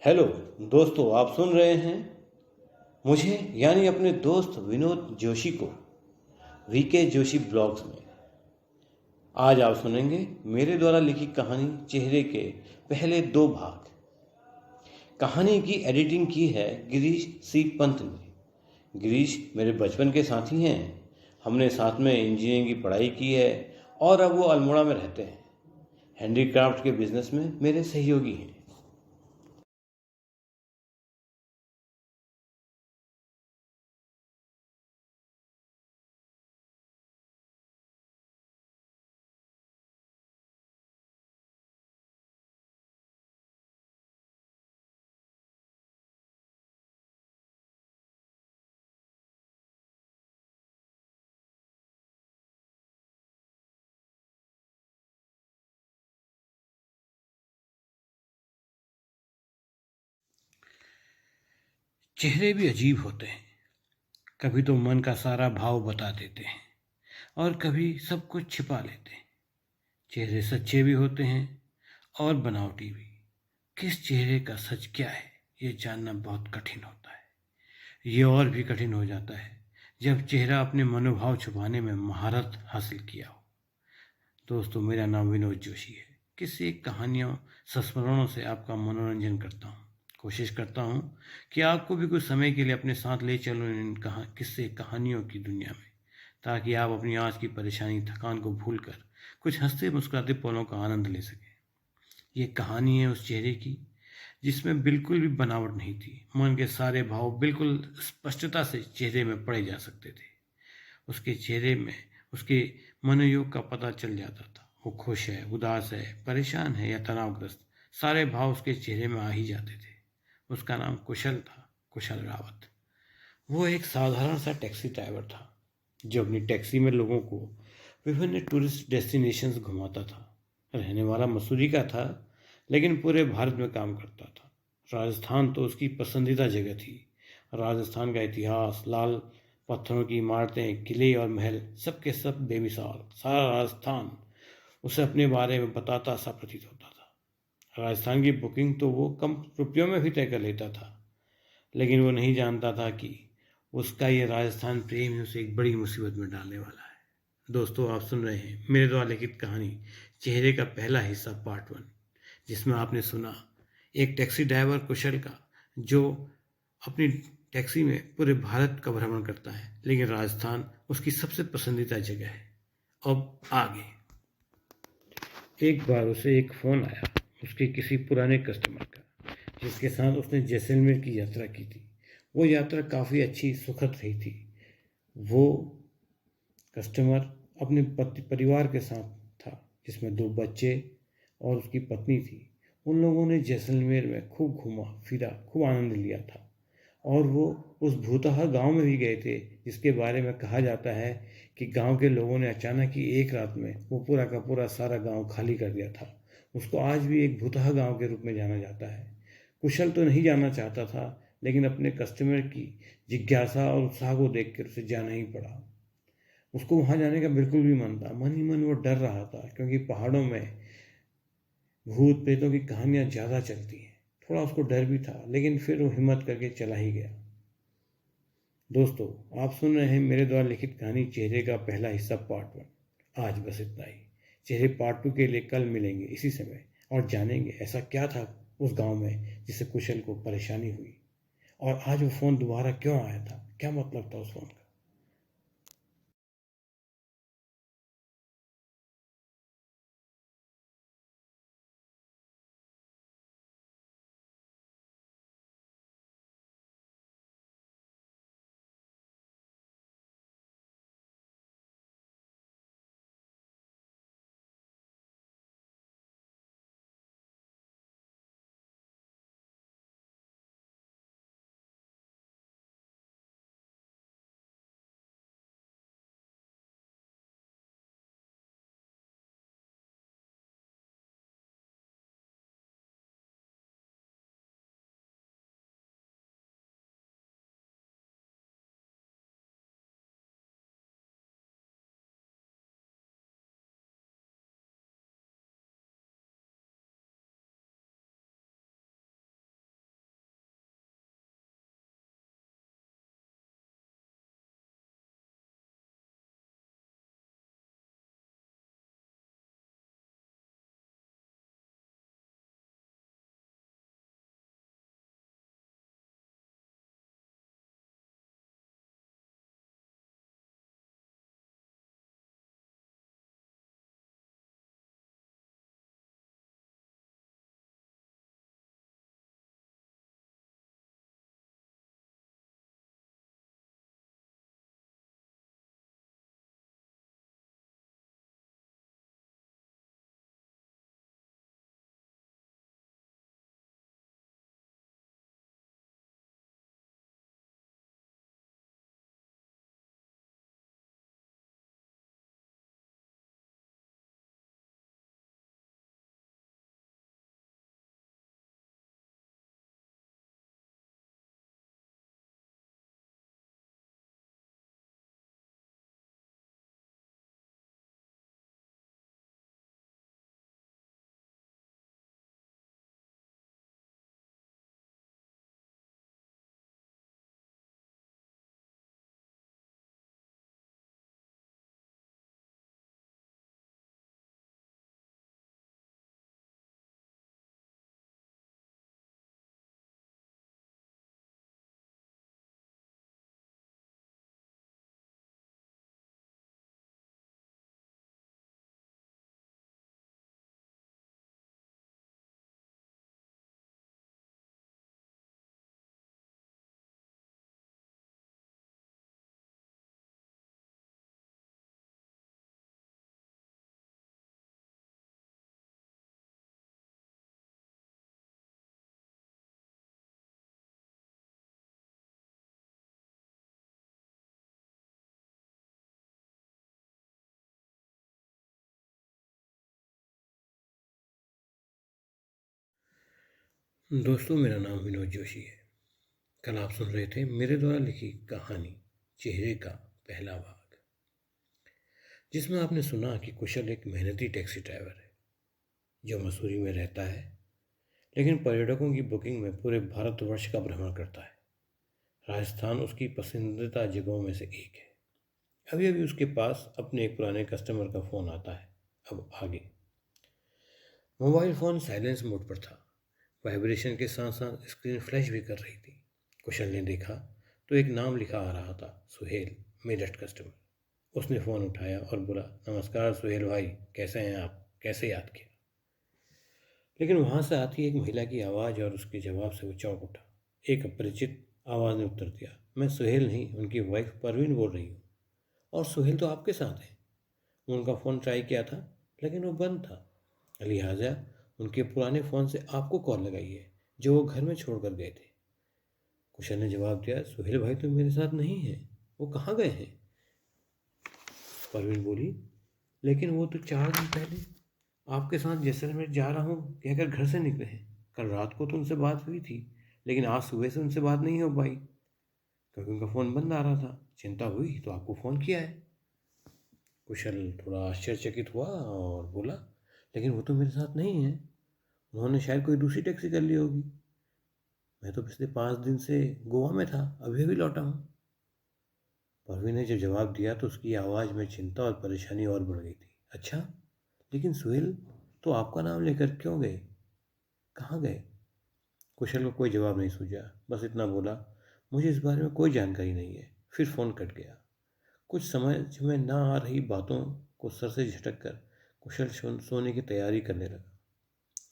Hello दोस्तों, आप सुन रहे हैं मुझे यानी अपने दोस्त विनोद जोशी को वीके जोशी ब्लॉग्स में। आज आप सुनेंगे मेरे द्वारा लिखी कहानी चेहरे के पहले दो भाग। कहानी की एडिटिंग की है गिरीश सी पंत ने। गिरीश मेरे बचपन के साथी हैं। हमने साथ में इंजीनियरिंग की पढ़ाई की है और अब वो अल्मोड़ा में रहते हैं। हैंडीक्राफ्ट के बिजनेस में मेरे सहयोगी हैं। चेहरे भी अजीब होते हैं। कभी तो मन का सारा भाव बता देते हैं और कभी सब कुछ छिपा लेते हैं। चेहरे सच्चे भी होते हैं और बनावटी भी। किस चेहरे का सच क्या है, ये जानना बहुत कठिन होता है। ये और भी कठिन हो जाता है जब चेहरा अपने मनोभाव छुपाने में महारत हासिल किया हो। दोस्तों, मेरा नाम विनोद जोशी है। किसी कहानियों संस्मरणों से आपका मनोरंजन करता हूँ। कोशिश करता हूँ कि आपको भी कुछ समय के लिए अपने साथ ले चलूँ इन किस्से कहानियों की दुनिया में, ताकि आप अपनी आज की परेशानी थकान को भूलकर कुछ हंसते मुस्कुराते पलों का आनंद ले सकें। ये कहानी है उस चेहरे की जिसमें बिल्कुल भी बनावट नहीं थी। मन के सारे भाव बिल्कुल स्पष्टता से चेहरे में पढ़े जा सकते थे। उसके चेहरे में उसके मनोयोग का पता चल जाता था। वो खुश है, उदास है, परेशान है या तनावग्रस्त, सारे भाव उसके चेहरे में आ ही जाते थे। उसका नाम कुशल था, कुशल रावत। वो एक साधारण सा टैक्सी ड्राइवर था जो अपनी टैक्सी में लोगों को विभिन्न टूरिस्ट डेस्टिनेशंस घुमाता था। रहने वाला मसूरी का था, लेकिन पूरे भारत में काम करता था। राजस्थान तो उसकी पसंदीदा जगह थी। राजस्थान का इतिहास, लाल पत्थरों की इमारतें, किले और महल, सब के सब बेमिसाल। सारा राजस्थान उसे अपने बारे में बताता सा प्रतीत होता था। राजस्थान की बुकिंग तो वो कम रुपयों में भी तय कर लेता था, लेकिन वो नहीं जानता था कि उसका ये राजस्थान प्रेम ही उसे एक बड़ी मुसीबत में डालने वाला है। दोस्तों, आप सुन रहे हैं मेरे द्वारा लिखित कहानी चेहरे का पहला हिस्सा पार्ट 1, जिसमें आपने सुना एक टैक्सी ड्राइवर कुशल का, जो अपनी टैक्सी में पूरे भारत का भ्रमण करता है, लेकिन राजस्थान उसकी सबसे पसंदीदा जगह है। अब आगे। एक बार उसे एक फ़ोन आया उसके किसी पुराने कस्टमर का, जिसके साथ उसने जैसलमेर की यात्रा की थी। वो यात्रा काफ़ी अच्छी सुखद रही थी। वो कस्टमर अपने पति परिवार के साथ था, जिसमें 2 बच्चे और उसकी पत्नी थी। उन लोगों ने जैसलमेर में खूब घूमा फिरा, खूब आनंद लिया था। और वो उस भूतहा गांव में भी गए थे, जिसके बारे में कहा जाता है कि गांव के लोगों ने अचानक ही एक रात में वो पूरा का पूरा सारा गांव खाली कर दिया था। उसको आज भी एक भूतहा गांव के रूप में जाना जाता है। कुशल तो नहीं जाना चाहता था, लेकिन अपने कस्टमर की जिज्ञासा और उत्साह को देखकर उसे जाना ही पड़ा। उसको वहाँ जाने का बिल्कुल भी मन था। मन ही मन वो डर रहा था, क्योंकि पहाड़ों में भूत प्रेतों की कहानियाँ ज़्यादा चलती हैं। थोड़ा उसको डर भी था, लेकिन फिर वो हिम्मत करके चला ही गया। दोस्तों, आप सुन रहे हैं मेरे द्वारा लिखित कहानी चेहरे का पहला हिस्सा पार्ट 1। आज बस इतना ही। चेहरे पार्ट 2 के लिए कल मिलेंगे इसी समय और जानेंगे ऐसा क्या था उस गांव में जिससे कुशल को परेशानी हुई, और आज वो फ़ोन दोबारा क्यों आया था, क्या मतलब था उस फ़ोन का। दोस्तों, मेरा नाम विनोद जोशी है। कल आप सुन रहे थे मेरे द्वारा लिखी कहानी चेहरे का पहला भाग, जिसमें आपने सुना कि कुशल एक मेहनती टैक्सी ड्राइवर है जो मसूरी में रहता है, लेकिन पर्यटकों की बुकिंग में पूरे भारतवर्ष का भ्रमण करता है। राजस्थान उसकी पसंदीदा जगहों में से एक है। अभी अभी उसके पास अपने एक पुराने कस्टमर का फ़ोन आता है। अब आगे मोबाइल फ़ोन साइलेंस मोड पर था। वाइब्रेशन के साथ साथ स्क्रीन फ्लैश भी कर रही थी। कुशल ने देखा तो एक नाम लिखा आ रहा था, सुहेल, मेरठ कस्टमर। उसने फ़ोन उठाया और बोला, नमस्कार सुहेल भाई, कैसे हैं आप, कैसे याद किया? लेकिन वहाँ से आती एक महिला की आवाज़ और उसके जवाब से वो चौंक उठा। एक अपरिचित आवाज़ ने उत्तर दिया, मैं सुहेल नहीं, उनकी वाइफ परवीन बोल रही हूँ। और सुहेल तो आपके साथ है। उनका फ़ोन ट्राई किया था लेकिन वो बंद था, लिहाजा उनके पुराने फ़ोन से आपको कॉल लगाई है जो वो घर में छोड़ कर गए थे। कुशल ने जवाब दिया, सुहेल भाई तो मेरे साथ नहीं है, वो कहाँ गए हैं? परवीन बोली, लेकिन वो तो 4 दिन पहले आपके साथ जैसलमेर जा रहा हूँ कहकर घर से निकले हैं। कल रात को तो उनसे बात हुई थी, लेकिन आज सुबह से उनसे बात नहीं हो पाई क्योंकि उनका फ़ोन बंद आ रहा था। चिंता हुई तो आपको फ़ोन किया है। कुशल थोड़ा आश्चर्यचकित हुआ और बोला, लेकिन वो तो मेरे साथ नहीं है, उन्होंने शायद कोई दूसरी टैक्सी कर ली होगी। मैं तो पिछले 5 दिन से गोवा में था, अभी अभी लौटा हूँ। परवीन ने जब जवाब दिया तो उसकी आवाज़ में चिंता और परेशानी और बढ़ गई थी। अच्छा, लेकिन सुहेल तो आपका नाम लेकर क्यों गए, कहाँ गए? कुशल को कोई जवाब नहीं सूझा, बस इतना बोला, मुझे इस बारे में कोई जानकारी नहीं है। फिर फ़ोन कट गया। कुछ समझ में ना आ रही बातों को सर से झटक कर कुशल सोने की तैयारी करने लगा।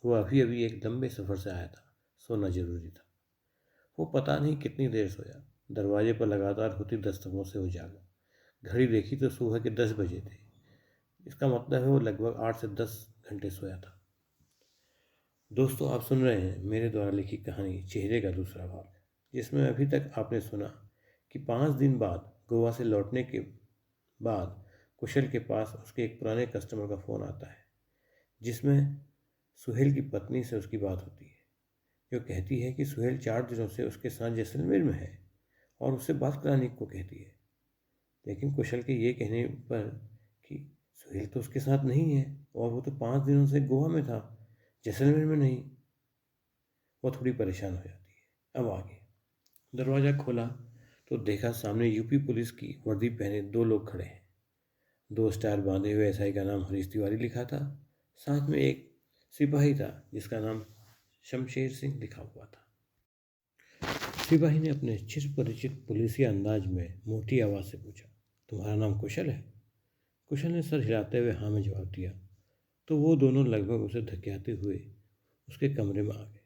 वो अभी अभी एक लंबे सफ़र से आया था, सोना जरूरी था। वो पता नहीं कितनी देर सोया। दरवाजे पर लगातार होती दस्तकों से वो जागा। घड़ी देखी तो सुबह के 10 बजे थे। इसका मतलब है वो लगभग 8 से 10 घंटे सोया था। दोस्तों, आप सुन रहे हैं मेरे द्वारा लिखी कहानी चेहरे का दूसरा भाग, जिसमें अभी तक आपने सुना कि 5 दिन बाद गोवा से लौटने के बाद कुशल के पास उसके एक पुराने कस्टमर का फ़ोन आता है, जिसमें सुहेल की पत्नी से उसकी बात होती है, जो कहती है कि सुहेल 4 दिनों से उसके साथ जैसलमेर में है और उससे बात कराने को कहती है। लेकिन कुशल के ये कहने पर कि सुहेल तो उसके साथ नहीं है और वो तो 5 दिनों से गोवा में था, जैसलमेर में नहीं, वो थोड़ी परेशान हो जाती है। अब आगे दरवाज़ा खोला तो देखा सामने यूपी पुलिस की वर्दी पहने 2 लोग खड़े हैं। 2 स्टार बांधे हुए एसआई का नाम हरीश तिवारी लिखा था। साथ में एक सिपाही था जिसका नाम शमशेर सिंह लिखा हुआ था। सिपाही ने अपने चिर परिचित पुलिसिया अंदाज में मोटी आवाज़ से पूछा, तुम्हारा नाम कुशल है? कुशल ने सर हिलाते हुए हाँ में जवाब दिया। तो वो दोनों लगभग उसे धकेलते हुए उसके कमरे में आ गए।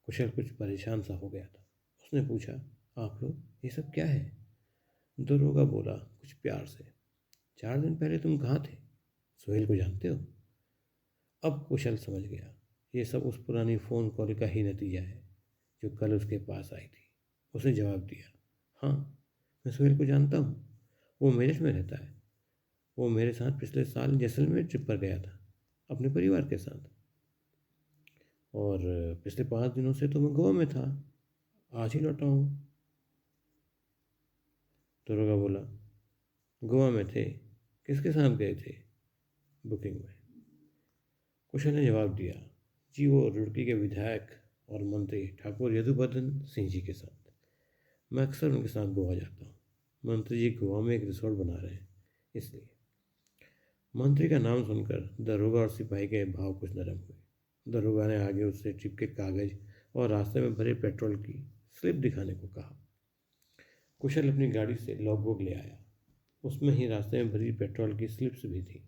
कुशल कुछ परेशान सा हो गया था। उसने पूछा, आप लोग ये सब क्या है? दरोगा बोला कुछ प्यार से, 4 दिन पहले तुम कहाँ थे? सुहेल को जानते हो? अब कुशल समझ गया, ये सब उस पुरानी फ़ोन कॉल का ही नतीजा है जो कल उसके पास आई थी। उसने जवाब दिया, हाँ, मैं सुहेल को जानता हूँ, वो मेरठ में रहता है। वो मेरे साथ पिछले साल जैसलमेर ट्रिप पर गया था अपने परिवार के साथ, और पिछले 5 दिनों से तो मैं गोवा में था, आज ही लौटा हूँ। दरोगा बोला, गोवा में थे, किसके साथ गए थे? बुकिंग में। कुशल ने जवाब दिया, जी वो रुड़की के विधायक और मंत्री ठाकुर यदुपदन सिंह जी के साथ। मैं अक्सर उनके साथ गोवा जाता हूँ। मंत्री जी गोवा में एक रिसोर्ट बना रहे हैं, इसलिए। मंत्री का नाम सुनकर दरोगा और सिपाही के भाव कुछ नरम हुए। दरोगा ने आगे उससे ट्रिप के कागज और रास्ते में भरे पेट्रोल की स्लिप दिखाने को कहा। कुशल अपनी गाड़ी से लॉगबुक ले आया। उसमें ही रास्ते में भरी पेट्रोल की स्लिप्स भी थी।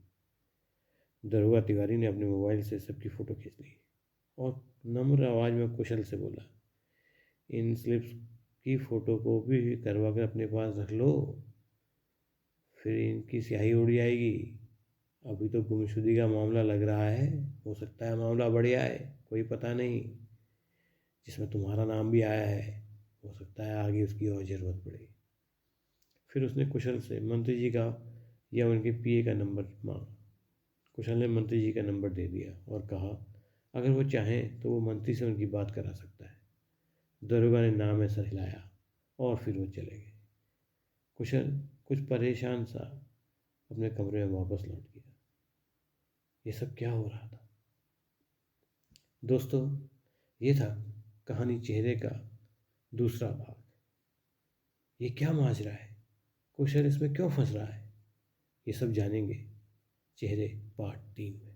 दरोगा तिवारी ने अपने मोबाइल से सबकी फ़ोटो खींच ली और नम्र आवाज़ में कुशल से बोला, इन स्लिप्स की फ़ोटो कॉपी करवा कर अपने पास रख लो, फिर इनकी स्याही उड़ जाएगी। अभी तो गुमशुदगी का मामला लग रहा है, हो सकता है मामला बढ़िया है, कोई पता नहीं, जिसमें तुम्हारा नाम भी आया है, हो सकता है आगे उसकी और ज़रूरत पड़े। फिर उसने कुशल से मंत्री जी का या उनके पीए का नंबर मांगा। कुशल ने मंत्री जी का नंबर दे दिया और कहा, अगर वो चाहें तो वो मंत्री से उनकी बात करा सकता है। दरोगा ने नाम में सर हिलाया और फिर वो चले गए। कुशल कुछ परेशान सा अपने कमरे में वापस लौट गया। ये सब क्या हो रहा था? दोस्तों, ये था कहानी चेहरे का दूसरा भाग। ये क्या माजरा है? कुशल इसमें क्यों फंस रहा है? ये सब जानेंगे चेहरे पार्ट 3 में।